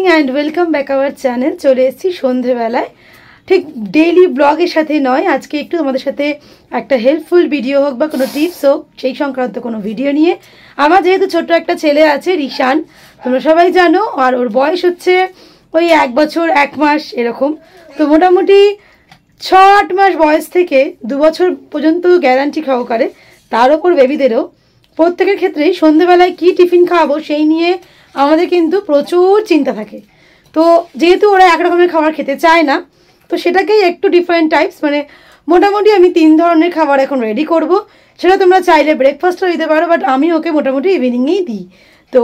And welcome back our channel. चले एसेছি সন্ধ্যেবেলায় ঠিক ডেইলি ব্লগের সাথে নয়, আজকে একটু তোমাদের সাথে একটা হেল্পফুল ভিডিও হোক বা কোনো টিপস হোক সেই সংক্রান্ত কোনো ভিডিও নিয়ে। আমার যেহেতু ছোট একটা ছেলে আছে রিশান, তোমরা সবাই জানো, আর ওর বয়স হচ্ছে ওই 1 বছর 1 মাস এরকম। তো মোটামুটি 6-8 মাস বয়স থেকে 2 বছর পর্যন্ত গ্যারান্টি সহকারে তার উপর বেবিদেরও প্রত্যেকের ক্ষেত্রেই সন্ধ্যেবেলায় কি টিফিন খাওয়াবো সেই নিয়ে আমাদের কিন্তু প্রচুর চিন্তা থাকে। তো যেহেতু ওরা এক রকমের খাবার খেতে চায় না, তো সেটাকেই একটু ডিফারেন্ট টাইপস মানে মোটামুটি আমি 3 ধরনের খাবার এখন রেডি করব। সেটা তোমরা চাইলে ব্রেকফাস্টও দিতে পারো, বাট আমি ওকে মোটামুটি ইভিনিংয়েই দিই। তো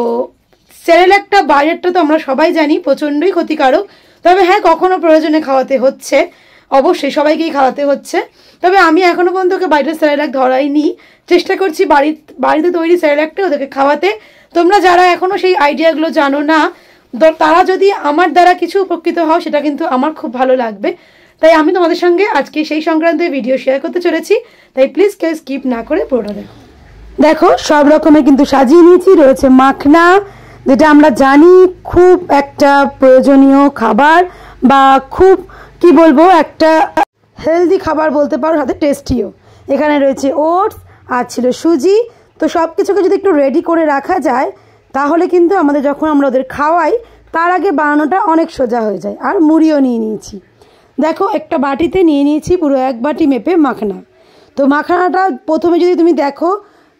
সেরেল্যাকটা বাইরেরটা তো আমরা সবাই জানি প্রচণ্ডই ক্ষতিকারক, তবে হ্যাঁ কখনো প্রয়োজনে খাওয়াতে হচ্ছে, অবশ্যই সবাইকেই খাওয়াতে হচ্ছে। তবে আমি এখনও পর্যন্ত ওকে বাইরের সেরেল্যাক ধরাইনি, চেষ্টা করছি বাড়িতে তৈরি সেরেল্যাকটা ওদেরকে খাওয়াতে। তোমরা যারা এখনও সেই আইডিয়াগুলো জানো না, তারা যদি আমার দ্বারা কিছু উপকৃত হও সেটা কিন্তু আমার খুব ভালো লাগবে। তাই আমি তোমাদের সঙ্গে আজকে সেই সংক্রান্ত ভিডিও শেয়ার করতে চলেছি, তাই প্লিজ কেউ স্কিপ না করে পুরোটা দেখো। দেখো সব রকমের কিন্তু সাজিয়ে নিয়েছি। রয়েছে মাখনা, যেটা আমরা জানি খুব একটা প্রয়োজনীয় খাবার বা খুব কি বলবো একটা হেলদি খাবার বলতে পারো, সাথে টেস্টিও। এখানে রয়েছে ওটস আর ছিল সুজি। তো সব কিছুকে যদি একটু রেডি করে রাখা যায় তাহলে কিন্তু আমাদের যখন আমরা ওদের খাওয়াই তার আগে বানানোটা অনেক সোজা হয়ে যায়। আর মুড়িও নিয়ে নিয়েছি, দেখো একটা বাটিতে নিয়ে নিয়েছি পুরো 1 বাটি মেপে মাখনা। তো মাখনাটা প্রথমে যদি তুমি দেখো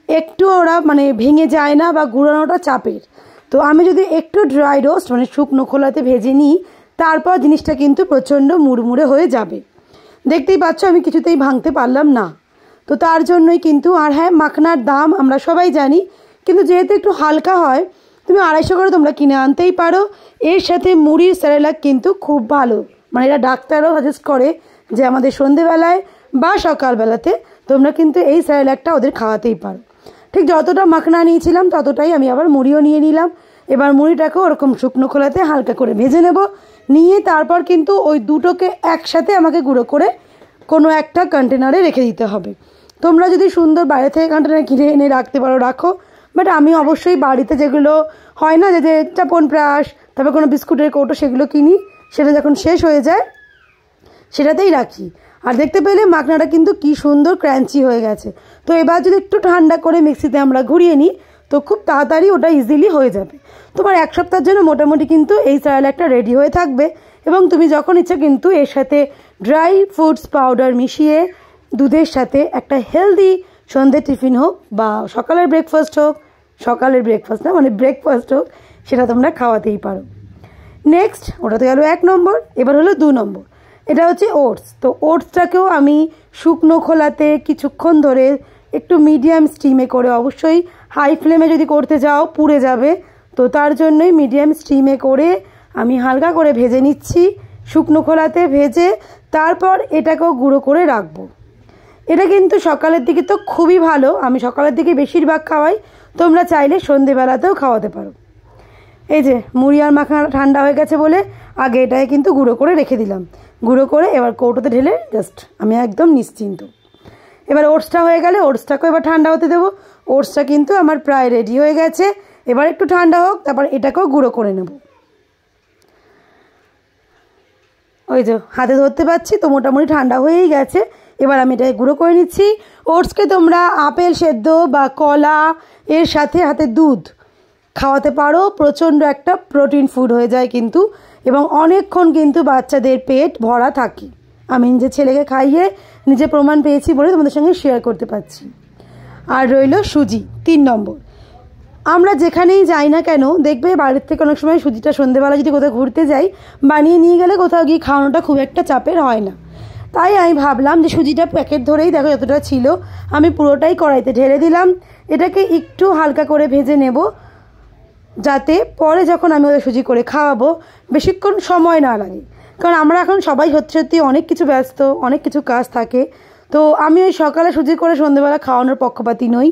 একটু ওরা মানে ভেঙে যায় না বা গুঁড়ানোটা চাপের। তো আমি যদি একটু ড্রাই রোস্ট মানে শুকনো খোলাতে ভেজে নিই তারপর জিনিসটা কিন্তু প্রচণ্ড মুড়মুড়ে হয়ে যাবে। দেখতেই পাচ্ছ আমি কিছুতেই ভাঙতে পারলাম না। তো তার জন্যই কিন্তু, আর হ্যাঁ মাখনার দাম আমরা সবাই জানি, কিন্তু যেহেতু একটু হালকা হয় তুমি 250 করে তোমরা কিনে আনতেই পারো। এর সাথে মুড়ির সেরেলাক কিন্তু খুব ভালো, মানে এটা ডাক্তারও সাজেস্ট করে যে আমাদের সন্ধেবেলায় বা সকালবেলাতে তোমরা কিন্তু এই সেরেলাকটা ওদের খাওয়াতেই পারো। ঠিক যতটা মাখনা নিয়েছিলাম ততটাই আমি আবার মুড়িও নিয়ে নিলাম। এবার মুড়িটাকেও ওরকম শুকনো খোলাতে হালকা করে ভেজে নেব, নিয়ে তারপর কিন্তু ওই দুটোকে একসাথে আমাকে গুঁড়ো করে কোনো একটা কন্টেনারে রেখে দিতে হবে। তোমরা যদি সুন্দর বাইরে থেকে কন্টেনার কিনে এনে রাখতে পারো রাখো, বাট আমি অবশ্যই বাড়িতে যেগুলো হয় না যে চাপন ব্রাশ তারপর কোনো বিস্কুটের কৌটো সেগুলো কিনি, সেটা যখন শেষ হয়ে যায় সেটাতেই রাখি। আর দেখতে পেলে মাখনাটা কিন্তু কি সুন্দর ক্রাঞ্চি হয়ে গেছে। তো এবার যদি একটু ঠান্ডা করে মিক্সিতে আমরা ঘুরিয়ে নিই তো খুব তাড়াতাড়ি ওটা ইজিলি হয়ে যাবে। তোমার 1 সপ্তাহের জন্য মোটামুটি কিন্তু এই সেরেলাকটা রেডি হয়ে থাকবে। এবং তুমি যখন ইচ্ছা কিন্তু এর সাথে ড্রাই ফ্রুটস পাউডার মিশিয়ে দুধের সাথে একটা হেলদি সন্ধ্যে টিফিন হোক বা সকালের ব্রেকফাস্ট হোক, সকালের ব্রেকফাস্ট না মানে ব্রেকফাস্ট হোক, সেটা তোমরা খাওয়াতেই পারো। নেক্সট ওটা তো গেল 1 নম্বর। এবার হলো 2 নম্বর, এটা হচ্ছে ওটস। তো ওটসটাকেও আমি শুকনো খোলাতে কিছুক্ষণ ধরে একটু মিডিয়াম স্টিমে করে, অবশ্যই হাই ফ্লেমে যদি করতে যাও পুড়ে যাবে, তো তার জন্যই মিডিয়াম স্টিমে করে আমি হালকা করে ভেজে নিচ্ছি। শুকনো খোলাতে ভেজে তারপর এটাকেও গুঁড়ো করে রাখবো। এটা কিন্তু সকালের দিকে তো খুবই ভালো, আমি সকালের দিকে বেশিরভাগ খাওয়াই, তোমরা চাইলে সন্ধেবেলাতেও খাওয়াতে পারো। এই যে মুড়ি আর মাখনা ঠান্ডা হয়ে গেছে বলে আগে এটাকে কিন্তু গুঁড়ো করে রেখে দিলাম। গুঁড়ো করে এবার কৌটোতে ঢেলে জাস্ট আমি একদম নিশ্চিন্ত। এবার ওটসটা হয়ে গেলে ওটসটাকেও এবার ঠান্ডা হতে দেবো। ওটসটা কিন্তু আমার প্রায় রেডি হয়ে গেছে, এবার একটু ঠান্ডা হোক, তারপর এটাকেও গুঁড়ো করে নেব। ওই যে হাতে ধরতে পারছি তো মোটামুটি ঠান্ডা হয়েই গেছে। এবার আমি এটাকে গুঁড়ো করে নিচ্ছি। ওটসকে তোমরা আপেল সেদ্ধ বা কলা এর সাথে হাতে দুধ খাওয়াতে পারো, প্রচণ্ড একটা প্রোটিন ফুড হয়ে যায় কিন্তু, এবং অনেকক্ষণ কিন্তু বাচ্চাদের পেট ভরা থাকে। আমি নিজে ছেলেকে খাইয়ে নিজে প্রমাণ পেয়েছি বলে তোমাদের সঙ্গে শেয়ার করতে পারছি। আর রইল সুজি 3 নম্বর। আমরা যেখানেই যাই না কেন দেখবে বাড়ির থেকে অনেক সময় সুজিটা সন্ধ্যেবেলা যদি কোথাও ঘুরতে যাই বানিয়ে নিয়ে গেলে কোথাও গিয়ে খাওয়ানোটা খুব একটা চাপের হয় না। তাই আমি ভাবলাম যে সুজিটা প্যাকেট ধরেই দেখো যতটা ছিল আমি পুরোটাই কড়াইতে ঢেলে দিলাম। এটাকে একটু হালকা করে ভেজে নেব যাতে পরে যখন আমি ওদের সুজি করে খাওয়াবো বেশিক্ষণ সময় না লাগে, কারণ আমরা এখন সবাই সত্যি অনেক কিছু ব্যস্ত, অনেক কিছু কাজ থাকে। তো আমি ওই সকালে সুজি করে সন্ধ্যেবেলা খাওয়ানোর পক্ষপাতী নই।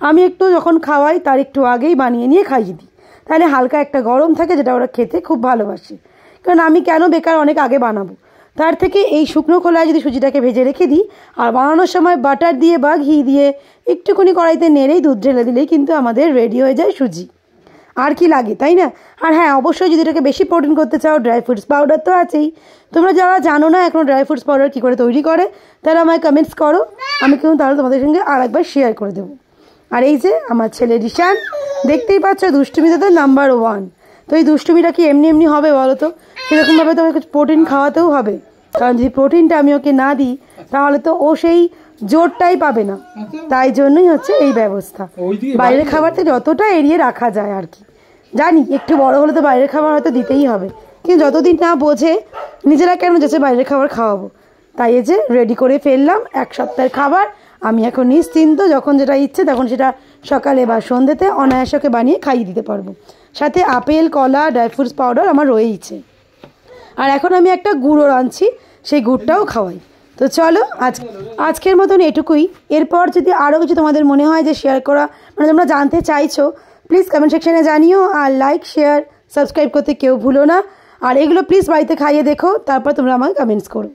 আমি একটু যখন খাওয়াই তার একটু আগেই বানিয়ে নিয়ে খাইয়ে দিই, তাহলে হালকা একটা গরম থাকে যেটা ওরা খেতে খুব ভালোবাসে। কারণ আমি কেন বেকার অনেক আগে বানাবো, তার থেকে এই শুকনো খোলায় যদি সুজিটাকে ভেজে রেখে দিই আর বানানোর সময় বাটার দিয়ে বা ঘি দিয়ে একটুখানি কড়াইতে নেড়েই দুধ ঢেলে দিলেই কিন্তু আমাদের রেডি হয়ে যায় সুজি। আর কি লাগে, তাই না? আর হ্যাঁ, অবশ্যই যদি এটাকে বেশি প্রোটিন করতে চাও, ড্রাই ফ্রুটস পাউডার তো আছেই। তোমরা যারা জানো না এখনও ড্রাই ফ্রুটস পাউডার কী করে তৈরি করে, তারা আমায় কমেন্টস করো, আমি কিন্তু তাহলে তোমাদের সঙ্গে আর একবার শেয়ার করে দেবো। আর এই যে আমার ছেলে রিশান, দেখতেই পাচ্ছ দুষ্টুমিতে তো নাম্বার 1। তো এই দুষ্টুমিটা কি এমনি এমনি হবে বলো তো? সেরকমভাবে তো ওকে প্রোটিন খাওয়াতেও হবে, কারণ যদি প্রোটিনটা আমি ওকে না দিই তাহলে তো ও সেই জোরটাই পাবে না। তাই জন্যই হচ্ছে এই ব্যবস্থা, বাইরের খাবারটা যতটা এড়িয়ে রাখা যায় আর কি। জানি একটু বড় হলে তো বাইরের খাবার হয়তো দিতেই হবে, কিন্তু যতদিন না বোঝে নিজেরা কেন যাচ্ছে বাইরের খাবার খাওয়াবো। তাই এই যে রেডি করে ফেললাম 1 সপ্তাহের খাবার। আমি এখন নিশ্চিন্ত, যখন যেটা ইচ্ছে তখন সেটা সকালে বা সন্ধ্যেতে অনায়াসকে বানিয়ে খাইয়ে দিতে পারবো। সাথে আপেল, কলা, ড্রাই ফ্রুটস পাউডার আমার রয়েইছে। আর এখন আমি একটা গুড়ও আনছি, সেই গুড়টাও খাওয়াই। তো চলো আজকের মতন এটুকুই। এরপর যদি আরও কিছু তোমাদের মনে হয় যে শেয়ার করা, মানে তোমরা জানতে চাইছো, প্লিজ কমেন্ট সেকশানে জানিও। আর লাইক, শেয়ার, সাবস্ক্রাইব করতে কেউ ভুলো না। আর এগুলো প্লিজ বাড়িতে খাইয়ে দেখো, তারপর তোমরা আমাকে কমেন্টস করো।